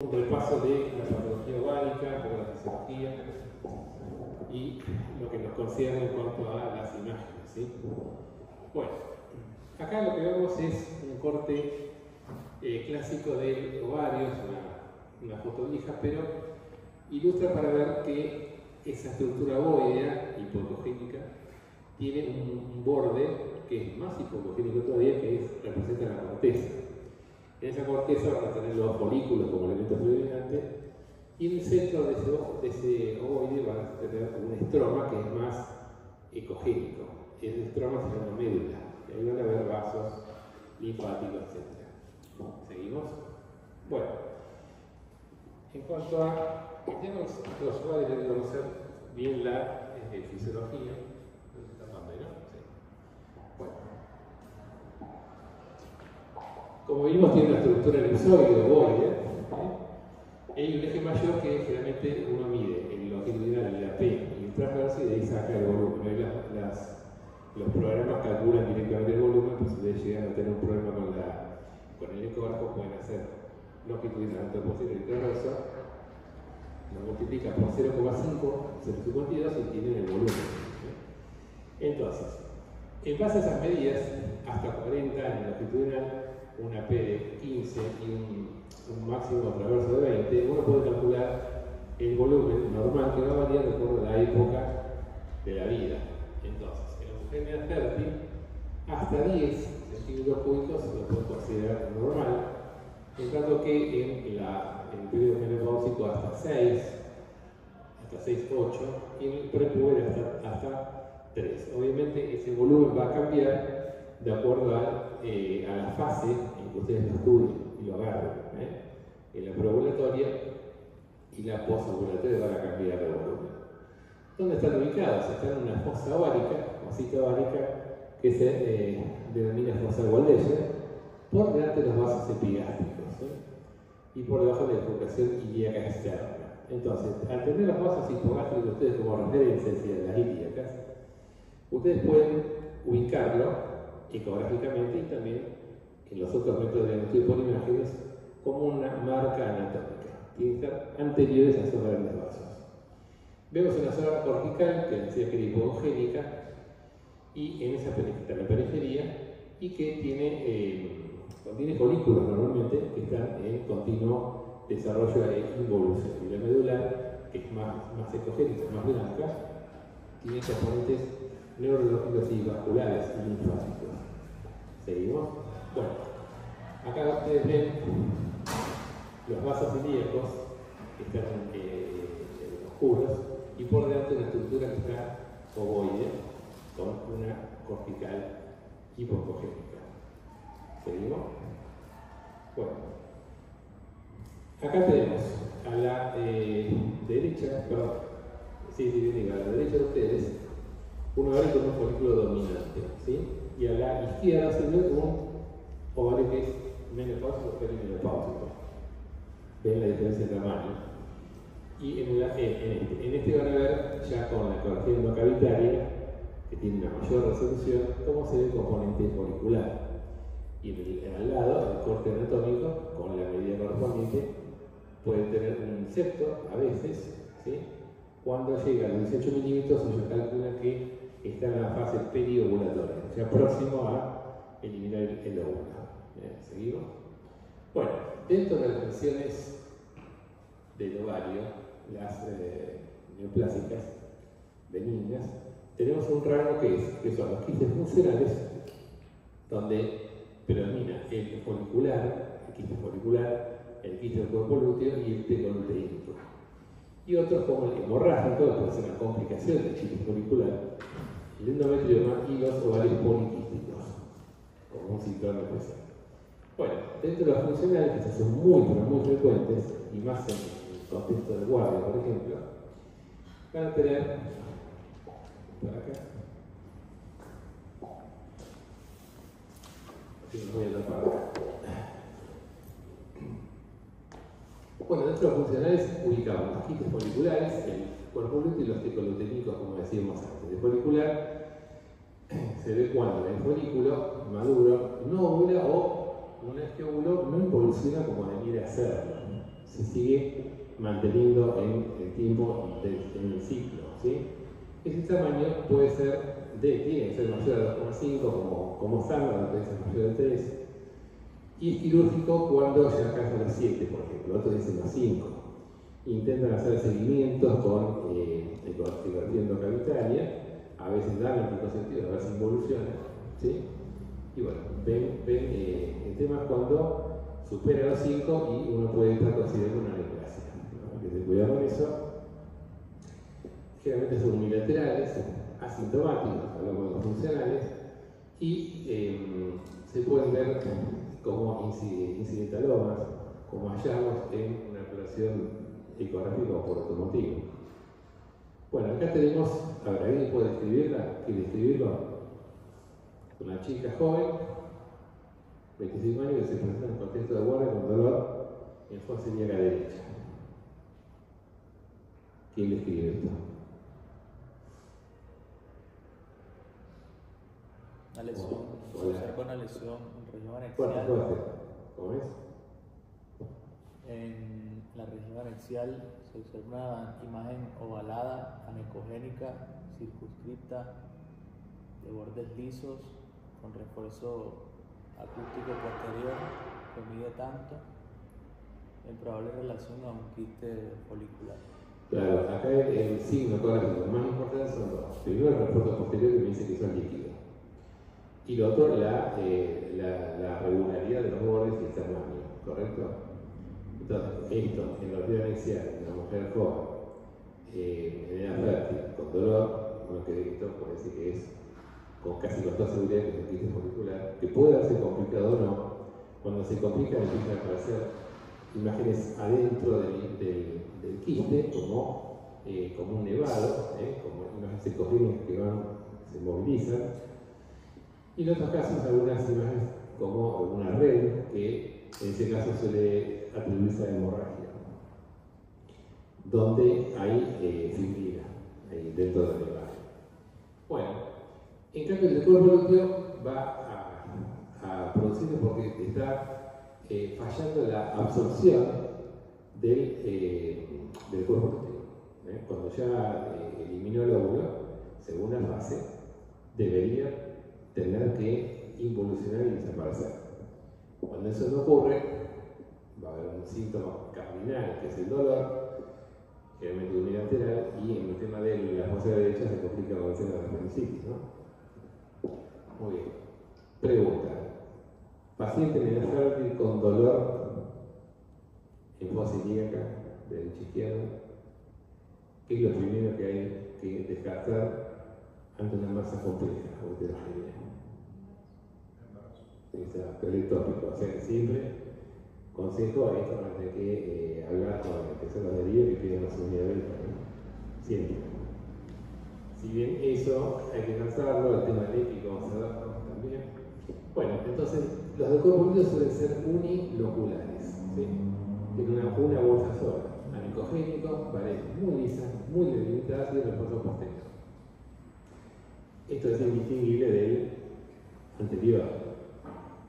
Un repaso de la patología ovárica, por la fisiología y lo que nos concierne en cuanto a las imágenes, ¿sí? Bueno, acá lo que vemos es un corte clásico de ovarios, una foto vieja, pero ilustra para ver que esa estructura ovoidea hipocogénica tiene un borde que es más hipocogénico todavía, que representa la corteza. En esa corteza van a tener los folículos como elemento predominante, y en el centro de ese ovoide van a tener un estroma que es más ecogénico. Ese estroma se llama médula, y ahí van a haber vasos linfáticos, etc. ¿Seguimos? Bueno, en cuanto a los ovarios, deben conocer bien la fisiología. Como vimos, tiene una estructura elipsoide ovoide. Hay un eje mayor que generalmente uno mide, el longitudinal, el AP, y el transverso, y de ahí saca el volumen. Los programas calculan directamente el volumen, pues si ustedes llegan a tener un problema con el ecógrafo, pueden hacer longitudinal, anteposterior y transverso, lo multiplican por 0,5, 0,52 y tienen el volumen. Entonces, en base a esas medidas, hasta 40 en longitudinal, una P de 15 y un máximo transverso de 20, uno puede calcular el volumen normal que va a variar de acuerdo a la época de la vida. Entonces, en la mujer fértil, hasta 10 centímetros cúbicos se lo puede considerar normal, en tanto que en el periodo menopáusico hasta 6, 8, y en el prepuber hasta 3. Obviamente ese volumen va a cambiar de acuerdo a la fase en que ustedes lo estudien y lo agarren. En la preovulatoria y la posovulatoria van a cambiar de volumen. ¿Dónde están ubicados? Están en una fosa ovárica, fosita ovárica, que se denomina fosa de Waldeyer, por delante de los vasos epigástricos, y por debajo de la bifurcación ilíaca externa. Entonces, al tener los vasos hipogástricos ustedes como referencia de las ilíacas, ustedes pueden ubicarlo ecográficamente y también en los otros métodos de diagnóstico por imágenes como una marca anatómica. Tienen que estar anteriores a esos grandes vasos. Vemos una zona cortical que decía que era hipogénica y en esa periferia y que contiene folículos normalmente que están en continuo desarrollo e involución. Y la medular, que es más ecogénica, más blanca, tiene componentes neurológicos y vasculares y linfáticos. ¿Seguimos? Bueno, acá ustedes ven los vasos ilíacos que están oscuros y por delante una estructura que está ovoide con una cortical hipocogénica. ¿Seguimos? Bueno, acá tenemos a la derecha, perdón, a la derecha de ustedes, un ovario con un folículo dominante, ¿sí? Y a la izquierda se ve un ovario que es menopáusico o perimenopáusico. ¿Ven la diferencia de tamaño? Y en este van a ver ya con la ecografía endocavitaria, que tiene una mayor resolución, cómo se ve el componente folicular. Y al lado, el corte anatómico, con la medida correspondiente, puede tener un septo, a veces, ¿sí? Cuando llega a los 18 milímetros, ellos calculan que está en la fase periovulatoria, o sea, próximo a eliminar el óvulo. ¿Seguimos? Bueno, dentro de las lesiones del ovario, las neoplásicas benignas, tenemos un rango que son los quistes funcionales, donde predomina el folicular, el quiste folicular, el quiste del cuerpo lúteo y el telonuteínico. Y otros como el hemorrágico, que puede ser una complicación del quiste folicular, el endometrioma y los ovarios poliquísticos, como un síntoma especial. Bueno, dentro de las funcionales, que son muy frecuentes, y más en el contexto de guardia, por ejemplo, van a tener, por acá, así voy a tapar acá. Bueno, dentro de los funcionales ubicamos los quistes foliculares, el cuerpo lúteo y los tecolutenicos, como decíamos antes. El folicular se ve cuando el folículo maduro no ovula o una vez que ovuló no involuciona como debiera hacerlo. se sigue manteniendo en el tiempo, en el ciclo, ¿sí? Ese tamaño puede ser, tiene que ser mayor a 2,5 como estándar, puede ser mayor de 3. Y es quirúrgico cuando ya alcanza los 7, por ejemplo, otros dicen los 5. Intentan hacer seguimientos con ecografía endocavitaria, a veces dan anticonceptivos, a ver si involuciona, ¿sí? Y bueno, ven el tema es cuando supera los 5 y uno puede estar considerando una neoplasia, ¿no? Hay que tener cuidado con eso. Generalmente son unilaterales, asintomáticos, hablamos de los funcionales, y se pueden ver como incidentalomas, como hallamos en una exploración ecográfica o por otro motivo. Bueno, acá tenemos, a ver, ¿alguien puede describirla? ¿Quiere describirlo? Una chica joven, 25 años, que se presenta en contexto de guardia con dolor en fosa ilíaca derecha. ¿Quién describe esto? Una lesión, se observa una lesión en región anexial. ¿Cómo es? En la región anexial se observa una imagen ovalada, anecogénica, circunscripta, de bordes lisos, con refuerzo acústico posterior, que mide tanto, en probable relación a un quiste folicular. Claro, acá el signo ecográfico más importante son dos. Primero, el refuerzo posterior que me dice que son líquidos. Y lo otro, la regularidad de los bordes y el tamaño, ¿correcto? Entonces, esto en la orilla anexial, en una mujer joven, en edad fértil, con dolor, uno que esto puede decir que es casi con toda seguridad que es un quiste folicular, que puede haberse complicado o no. Cuando se complica empiezan a aparecer imágenes adentro del quiste, como un nevado, como imágenes ecogénicas que se movilizan. Y en otros casos, algunas imágenes como una red, que en ese caso suele atribuirse a hemorragia, donde hay fibrina ahí dentro de la imagen. Bueno, en cambio, el cuerpo lúteo va a producirse porque está fallando la absorción del cuerpo lúteo. Cuando ya eliminó el óvulo, según la fase, debería tener que involucionar y desaparecer. Cuando eso no ocurre, va a haber un síntoma cardinal, que es el dolor, generalmente unilateral, y en el tema de la fosa derecha se complica con el tema de la apendicitis, ¿no? Muy bien. Pregunta. Paciente en edad fértil con dolor en fosa ilíaca, derecha izquierda, ¿qué es lo primero que hay que descartar ante una masa compleja o heterogénea? Pelectópico, o sea que siempre consejo a esto antes de que hablar con el que se lo adhería que piden la seguridad del siempre. Si bien eso hay que lanzarlo, el tema ético vamos a darlo también. Bueno, entonces los de cuerpo lúteo suelen ser uniloculares, ¿sí? Tienen una bolsa sola, anecogénico, paredes muy lisas, muy delimitadas y el refuerzo posterior. Esto es indistinguible del anterior.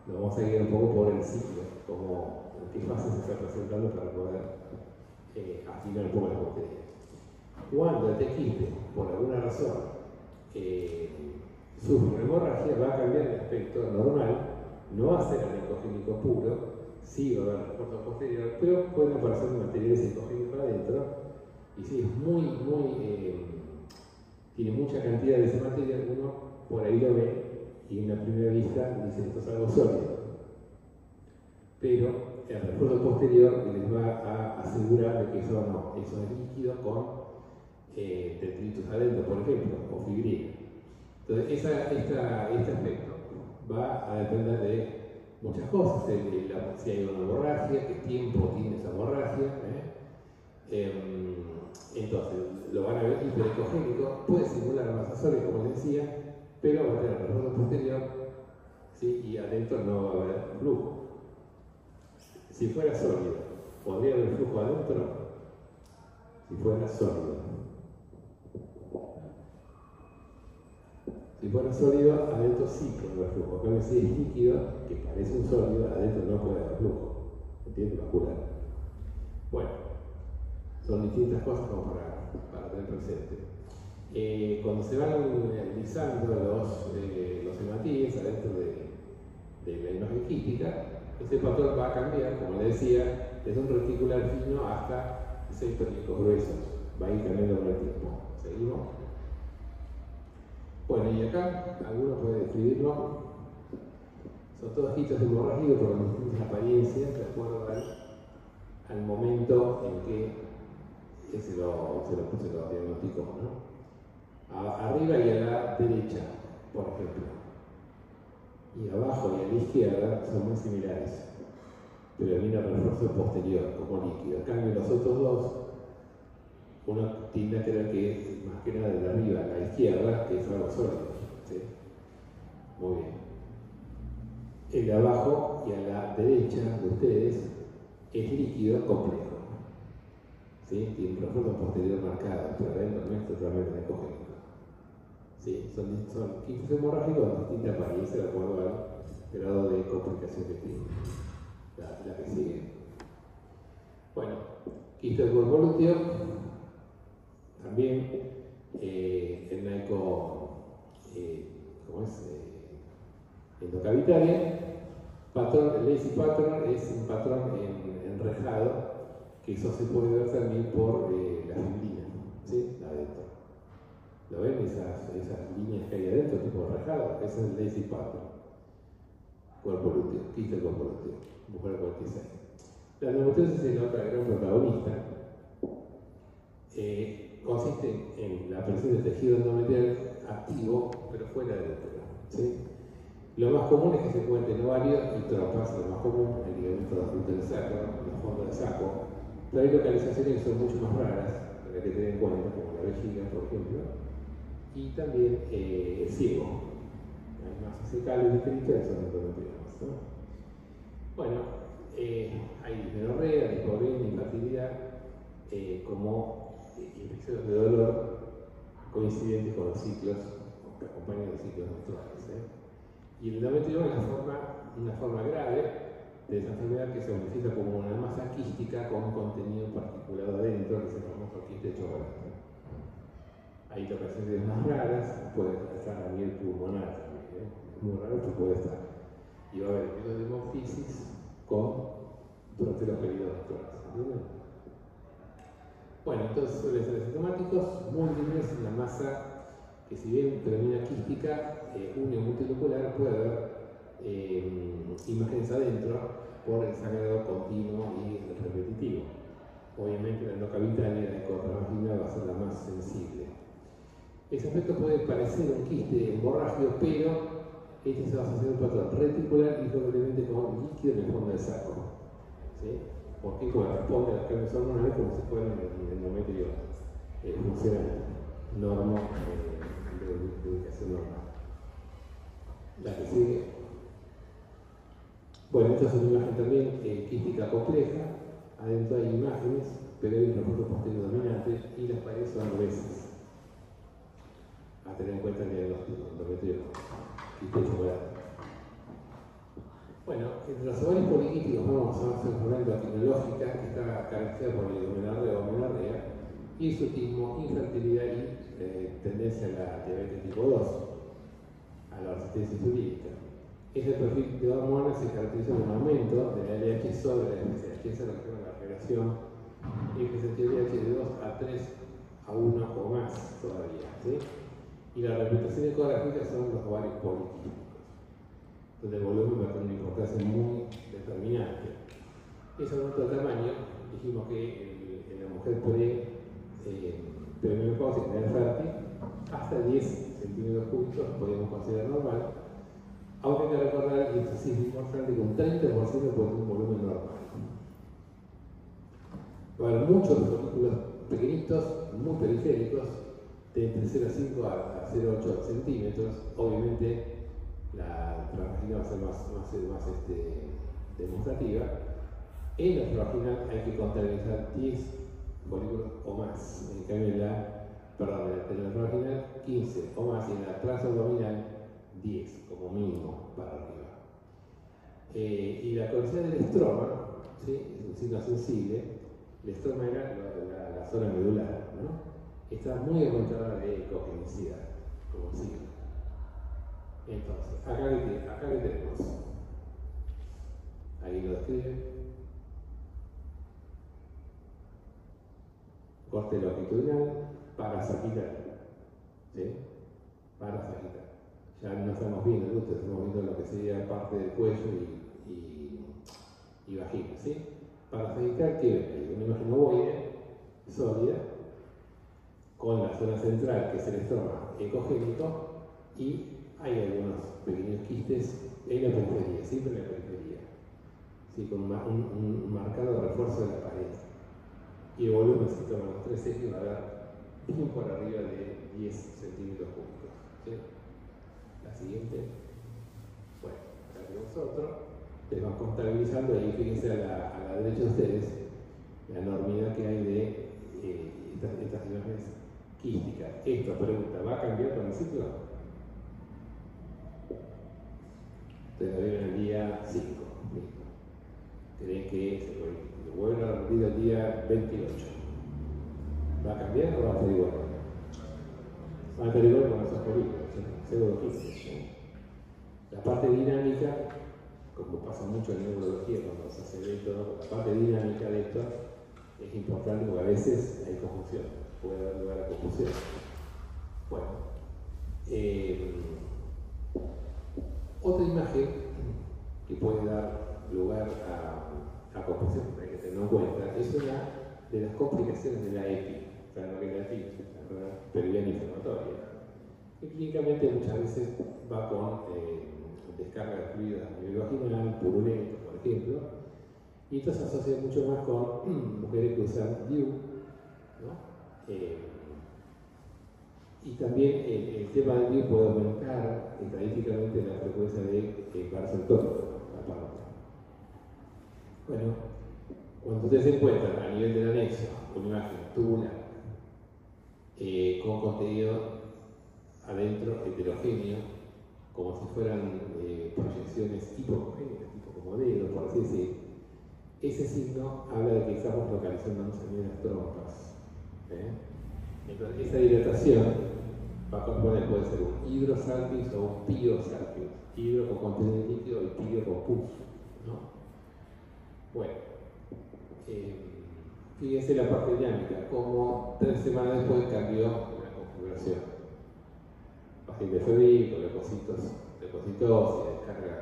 Lo vamos a guiar un poco por el ciclo, como en qué fase se está presentando para poder afinar un poco la botella. Cuando este quiste, por alguna razón, sufre una hemorragia, va a cambiar el aspecto normal, no va a ser anecogénico puro, sí va a haber refuerzo posterior, pero pueden aparecer materiales ecogénicos adentro, y si es tiene mucha cantidad de ese material, uno por ahí lo ve y en la primera vista dice esto es algo sólido. Pero el refuerzo posterior les va a asegurar de que eso no, eso es líquido con detritus adentro, por ejemplo, o fibrina. Entonces, este aspecto va a depender de muchas cosas, si hay una hemorragia, qué tiempo tiene esa hemorragia. Entonces, lo van a ver hiperecogénico, puede simular la masa sólida, como les decía, pero va a tener refuerzo posterior, ¿sí? Y adentro no va a haber flujo. Si fuera sólido, ¿podría haber flujo adentro? Si fuera sólido. Si fuera sólido, adentro sí puede haber flujo. Acá si es líquido, que parece un sólido, adentro no puede haber flujo. ¿Entiendes? Vascular. Bueno, son distintas cosas como para tener presente. Cuando se van analizando los hematíes adentro de la imagen quística, este patrón va a cambiar, como le decía, desde un reticular fino hasta 6 películas gruesos. Va a ir cambiando con el tiempo. ¿Seguimos? Bueno, y acá alguno puede describirlo. Son todos hitos hemorrágicos con distintas apariencias de acuerdo al momento en que se lo diagnosticó, ¿no? Arriba y a la derecha, por ejemplo, y abajo y a la izquierda son muy similares, pero viene el refuerzo posterior como líquido. En cambio, los otros dos, uno tiende a creer que es más que nada de arriba a la izquierda, que es algo sólido. ¿Sí? Muy bien. El de abajo y a la derecha de ustedes es líquido complejo. ¿Sí? Tiene un refuerzo posterior marcado, pero adentro no es totalmente necogénico. ¿Sí? Son quistes hemorrágicos con distinta apariencia de acuerdo al grado de complicación que tiene. La que sigue. Bueno, quiste del cuerpo lúteo, también el NAICO, ¿cómo es? Endocavitaria. Patrón, el lazy pattern es un patrón enrejado, que eso se puede ver también por la fibrina, ¿sí? Adentro. ¿Lo ven? Esas líneas que hay adentro, tipo enrejado, ese es el lazy pattern. Cuerpo lúteo, quiste del cuerpo lúteo, mujer 46. La endometriosis es la otra gran protagonista. Consiste en la aparición de tejido endometrial activo, pero fuera del útero. ¿Sí? Lo más común es que se encuentren ovarios y trompas, lo más común, el ligamento del sacro, el fondo del saco, pero hay localizaciones que son mucho más raras, para que tener en cuenta, como la vejiga, por ejemplo, y también el ciego. Hay masas fecales distintas que son endometriomas, ¿no? Bueno, hay dismenorrea, disporrea, infertilidad, como infecciones de dolor coincidentes con los ciclos, que acompañan los ciclos menstruales. Y el endometrioma es una forma grave de esa enfermedad que se manifiesta como una masa quística con un contenido particulado adentro, que es el famoso quiste de chocolate. Hay interacciones más raras, puede estar a nivel pulmonar también, es muy raro, pero puede estar. Y va a haber episodios de hemoptisis durante los periodos menstruales. ¿Entienden? Bueno, entonces suelen ser asintomáticos, múltiples, una masa que si bien termina quística, unio multilocular, puede haber imágenes adentro por el sangrado continuo y repetitivo. Obviamente la endocavitaria, la ecotravagina, va a ser la más sensible. Ese aspecto puede parecer un quiste hemorrágico, pero este se va a hacer un patrón reticular y probablemente con líquido en el fondo del saco. ¿Sí? Porque responde a las cambios hormonales como si fuera un endometrio funcional, normal. De ubicación normal. La que sigue. Bueno, esta es una imagen también quística compleja. Adentro hay imágenes, pero hay un refuerzo posterior dominante y las paredes son gruesas. A tener en cuenta el diagnóstico, endometrioma, quiste de chocolate. Bueno, entre los ovarios poliquísticos vamos a hacer una endocrinológica que está caracterizada por oligomenorrea o menorrea, hirsutismo, infertilidad y tendencia a la diabetes tipo 2, a la resistencia insulínica. Este perfil de hormonas se caracteriza por un aumento de la LH sobre la FSH, esa es lo que se llama la relación FSH de 2 a 3 a 1 o más todavía. ¿Sí? Y la representación ecográfica son los ovarios poliquísticos, donde el volumen va a tener una importancia muy determinante. Ese aumento de tamaño, dijimos que en la mujer premenopáusica en el fértil, hasta 10 centímetros cúbicos podemos considerar normal, aunque hay que recordar que es importante que un 30% puede tener un volumen normal. Va a haber muchos folículos pequeñitos, muy periféricos, de entre 0,5 a 0,8 centímetros. Obviamente la transvagina va a ser más demostrativa. En la transvaginal hay que contabilizar 10 folículos o más. En cambio en la transvaginal 15 o más y en la transabdominal 10 como mínimo para arriba. Y la condición del estroma, ¿sí? Es un signo sensible, El estroma era la zona medular, ¿no? Estaba muy aumentada de ecogenicidad, como signo. Entonces, acá que tenemos. Ahí lo describe. Corte longitudinal, parasagital. ¿Sí? Parasagital. Ya no estamos viendo el útero, estamos viendo lo que sería parte del cuello y vagina, ¿sí? Parasagital tiene una imagen ovoide, sólida, con la zona central, que es el estroma ecogénico, y hay algunos pequeños quistes en la periferia, siempre en la periferia, ¿sí? Con un marcado refuerzo de la pared. Y el volumen, si toman los tres ejes, va a dar bien por arriba de 10 centímetros cúbicos, ¿sí? La siguiente. Bueno, acá tenemos otro. Les van contabilizando ahí, fíjense a la derecha de ustedes, la enormidad que hay de estas imágenes quísticas. Esto, pregunta, ¿va a cambiar con el ciclo? Ustedes lo vieron el día 5. Listo. Creen que se vuelve a repetir el día 28. ¿Va a cambiar o va a ser igual? Va a ser igual con esos polígonos, seguro que sí. La parte dinámica, como pasa mucho en neurología cuando se hace esto, la parte dinámica de esto es importante porque a veces hay confusión, puede haber lugar a confusión. Bueno, otra imagen que puede dar lugar a confusión, hay que tenerlo en cuenta, es una de las complicaciones de la EPI, la enfermedad periodiana inflamatoria, que clínicamente muchas veces va con descarga de fluidos a nivel vaginal, purulento, por ejemplo, y esto se asocia mucho más con mujeres que usan DIU, ¿no? Y también el tema del DIU puede aumentar estadísticamente la frecuencia de embarazo ectópico, aparte. Bueno, cuando ustedes se encuentran a nivel del anexo una imagen tubular con contenido adentro heterogéneo, como si fueran proyecciones hipocogénicas, tipo como dedos, por así decir, ese signo habla de que estamos localizándonos en las trompas. Entonces, esa dilatación va a componer, puede ser un hidrosalpinx o un piosalpinx, hidro con contenido líquido y pio con pus, ¿no? Bueno, fíjense la parte dinámica, como 3 semanas después cambió la configuración. Paciente febril, con leucocitos, leucocitosis, descarga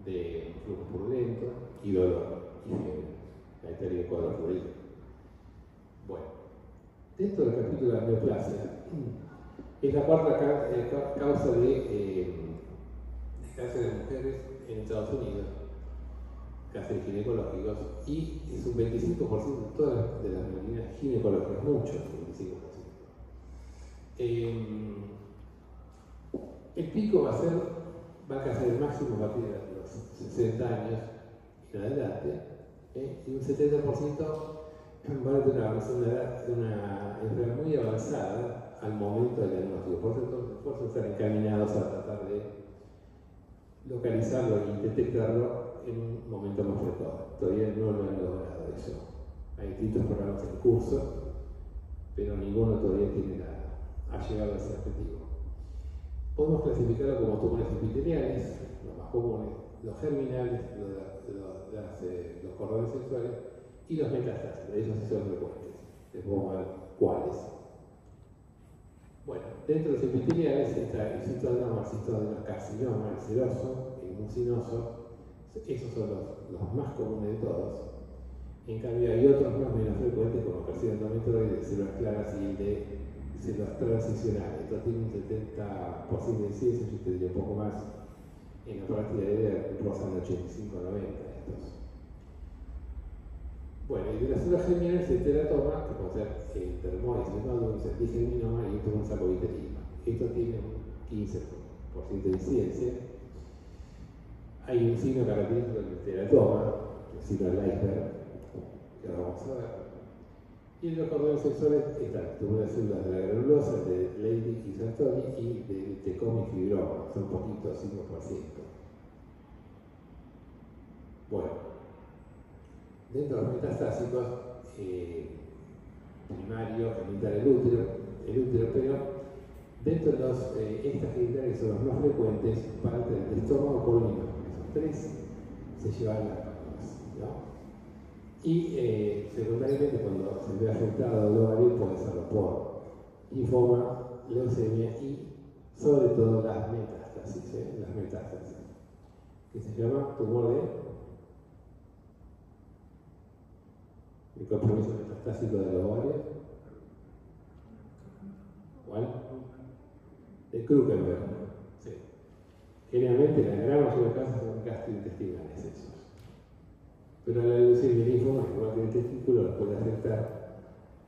de flujo purulento y dolor y fiebre. Ahí estaría el cuadro fluido. Bueno, dentro del capítulo de la neoplasia, es la cuarta causa de cáncer de mujeres en Estados Unidos, cánceres ginecológicos, y es un 25% de todas las malignidades ginecológicas, mucho, 25%. El pico va a alcanzar el máximo a partir de los 60 años en adelante, y un 70% va a tener una enfermedad muy avanzada al momento del diagnóstico. Por eso están encaminados a tratar de localizarlo y detectarlo en un momento más precoz. Todavía no lo han logrado eso. Hay distintos programas en curso, pero ninguno todavía ha llegado a ese objetivo. Podemos clasificarlo como tumores epiteliales, los más comunes, los germinales, los cordones sexuales, y los metastáticos, ellos sí son frecuentes. Les vamos a ver cuáles. Bueno, dentro de los epiteliales está el citoma, el carcinoma, el seroso, el mucinoso. Esos son los más comunes de todos. En cambio, hay otros más menos frecuentes, como carcinoma endometrioide, de células claras y de células transicionales. Esto tiene un 70% de incidencia, yo te diría un poco más. En la práctica de rozan el 85-90 estos. Bueno, y de las células germinales el teratoma, que puede ser el termoides, el nódulo, el digerminoma y esto es un sarcovitelino. Esto tiene un 15% de incidencia. Hay un signo característico del teratoma, el signo del iceberg, que ahora vamos a ver. Y en los cordones sexuales están unas células de la granulosa, de Leydig y Santoni, y de Tecom y fibroma, son poquitos, 5%. Bueno, dentro de los metastásicos primario alimentar el útero, pero dentro de los extragenitales, que son los más frecuentes, parte del estómago, colon y mama. Esos tres se llevan las células, ¿no? Y secundariamente, cuando se ve afectado el ovario, puede serlo por linfoma, leucemia y sobre todo las metástasis, que se llama tumor de compromiso metastásico del ovario. ¿Cuál? De Krukenberg. Sí. Generalmente, la gran mayoría de los casos son gastrointestinales esos. Pero la leucemia y el linfoma, igual que el testículo, los puede afectar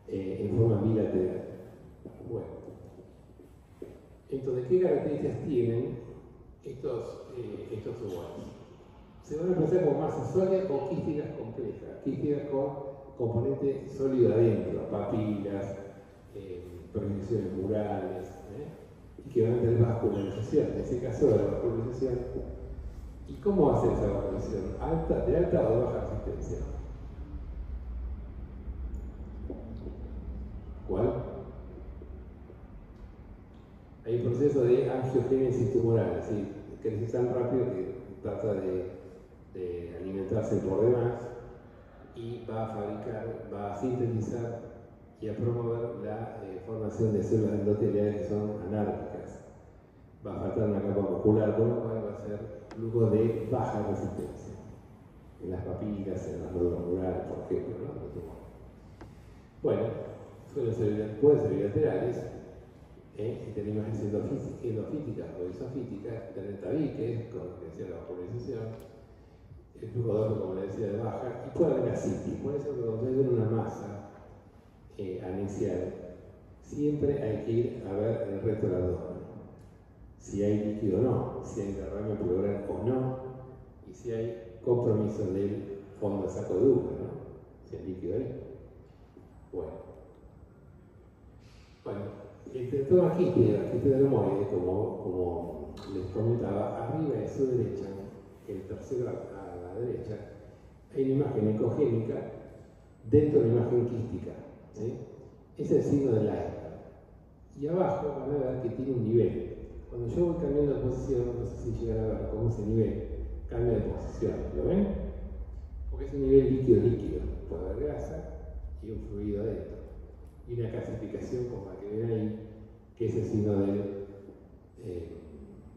en forma bilateral. Bueno, entonces, ¿qué características tienen estos tumores? Se van a pensar como masas sólidas o quísticas complejas, quísticas con componente sólido adentro, papilas, proyecciones murales, y que van a tener vascularización. En ese caso, la vascularización. ¿Y cómo va a ser esa vascularización? ¿De alta o de baja resistencia? ¿Cuál? Hay un proceso de angiogénesis tumoral, es decir, crece tan rápido que trata de alimentarse por demás y va a fabricar, va a sintetizar y a promover la formación de células endoteliales que son anárquicas. Va a faltar una capa muscular, con lo cual va a ser flujo de baja resistencia. En las papilas, en los nódulos murales, por ejemplo, ¿no? Bueno, pueden ser bilaterales, y tenemos endofíticas o isofíticas, tener tabiques, con lo que decía la vascularización, el flujo doble, como le decía, de baja, y puede haber asitis. Por eso, cuando se ve una masa anexial, siempre hay que ir a ver el resto del abdomen. Si hay líquido o no, si hay derrame pleural o no, y si hay compromiso del fondo de saco de útero, ¿no? Si hay líquido ahí. Bueno, el teratoma quístida dermoide, como les comentaba, arriba de su derecha, el tercero a la derecha, hay una imagen ecogénica dentro de una imagen quística, ¿sí? Es el signo del iceberg. Y abajo van a ver que tiene un nivel. Cuando yo voy cambiando de posición, no sé si llegan a ver cómo ese nivel cambia de posición. ¿Lo ven? Porque es un nivel líquido-líquido. Puede haber grasa y un fluido adentro. Y una clasificación como la que ven ahí, que es el signo del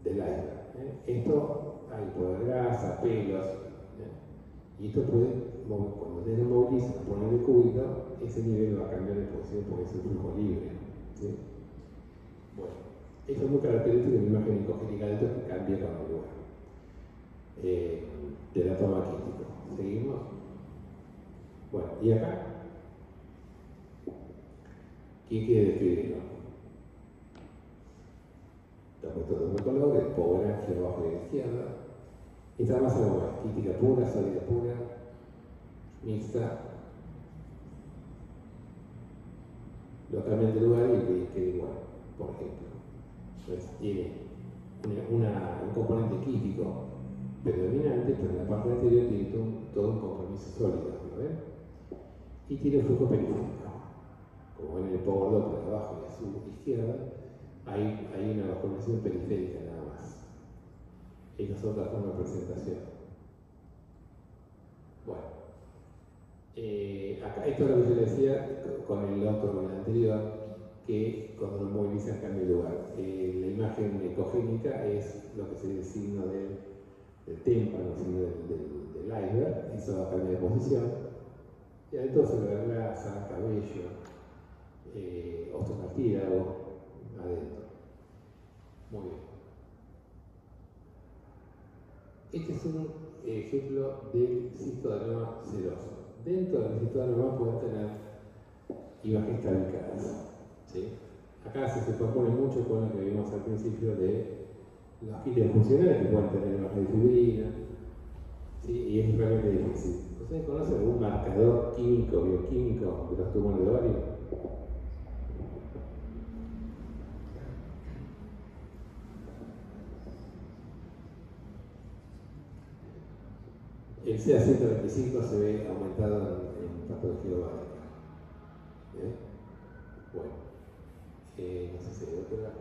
iceberg. Esto, ahí puede haber grasa, pelos. Y esto puede, cuando ustedes lo movilizan, ponen el cúbito, ese nivel va a cambiar de posición porque es un flujo libre, ¿sí? Bueno, esto es muy característico de una imagen ecogénica de esto que cambia con el lugar. Teratoma quístico. ¿Seguimos? Bueno, ¿y acá? ¿Quién quiere describirlo? Está puesto de otro color, el pobrangio abajo y a la izquierda. Esta masa es quística pura, sólida pura, mixta. Lo cambian de lugar y queda igual, por ejemplo. Entonces tiene un componente quístico predominante, pero en la parte anterior tiene todo un compromiso sólido, ¿lo ven? Y tiene un flujo periférico. Como ven en el power Doppler abajo y a su izquierda, hay una vascularización periférica nada más. Esta es otra forma de presentación. Bueno, acá esto es lo que yo decía con el otro anterior, que cuando lo movilizan cambia de lugar. La imagen ecogénica es lo que sería el signo del témpano, el signo del iceberg, eso va a cambiar de posición. Y adentro se ve grasa, cabello, osteocartílago, adentro. Muy bien. Este es un ejemplo del cistoadenoma seroso. Dentro del cistoadenoma pueden tener imágenes tabicadas, ¿sí? Acá se superpone mucho con lo que vimos al principio de los kits funcionales que pueden tener imágenes de fibrina, ¿sí? Y es realmente difícil. ¿Ustedes conocen algún marcador químico, bioquímico de los tumores de ovario? El CA125 se ve aumentado en patología ovárica. Bueno, no sé si hay otra.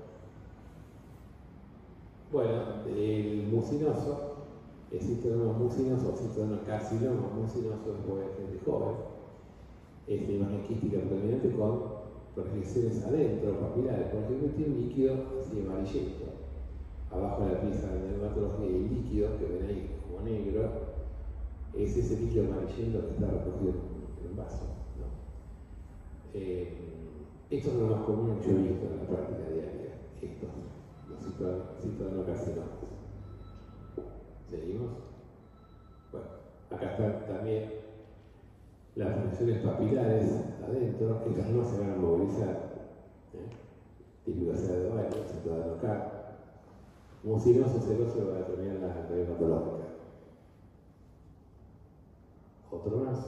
Bueno, el mucinoso, el citodonoma mucinoso o citodonoma mucinoso después de joven, es la imagen quística predominante con proyecciones adentro, papilares. Por ejemplo, tiene un líquido así amarillento. Abajo de la pieza de dermatología hay líquido que ven ahí como negro, es ese líquido amarillento que está recogido en un vaso, ¿no? Esto es lo más común que yo he visto en la práctica diaria, los citodonocarcinomas. ¿Seguimos? Bueno, acá están también las funciones papilares adentro, estas no se van a movilizar, típico sea de baño, citodonocard. Mucinoso seroso va a determinar la dermatológica. Otro más.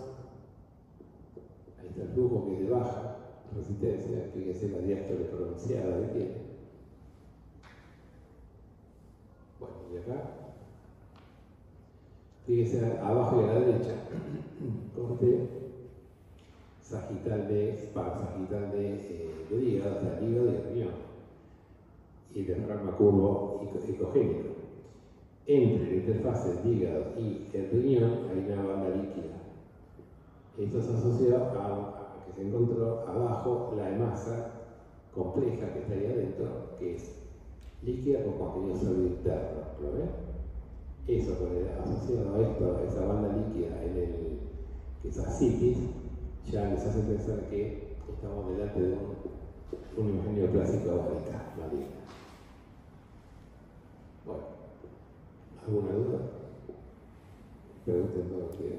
Ahí está el flujo que es de baja resistencia, que es la diástole pronunciada que tiene. Bueno, y acá, fíjese abajo y a la derecha, corte sagital de hígado, hasta el hígado y el riñón, y diafragma curvo ecogénico. Entre la interfaz del hígado y el riñón hay una banda líquida. Esto se asocia a que se encontró abajo la masa compleja que está ahí adentro, que es líquida con contenido sólido interno. ¿Lo ven? Eso, asociado a esto, a esa banda líquida que es ascitis, ya les hace pensar que estamos delante de un imagen neoplásico ovárica maligna. Bueno, ¿alguna duda? Pregunten todo lo que quieran.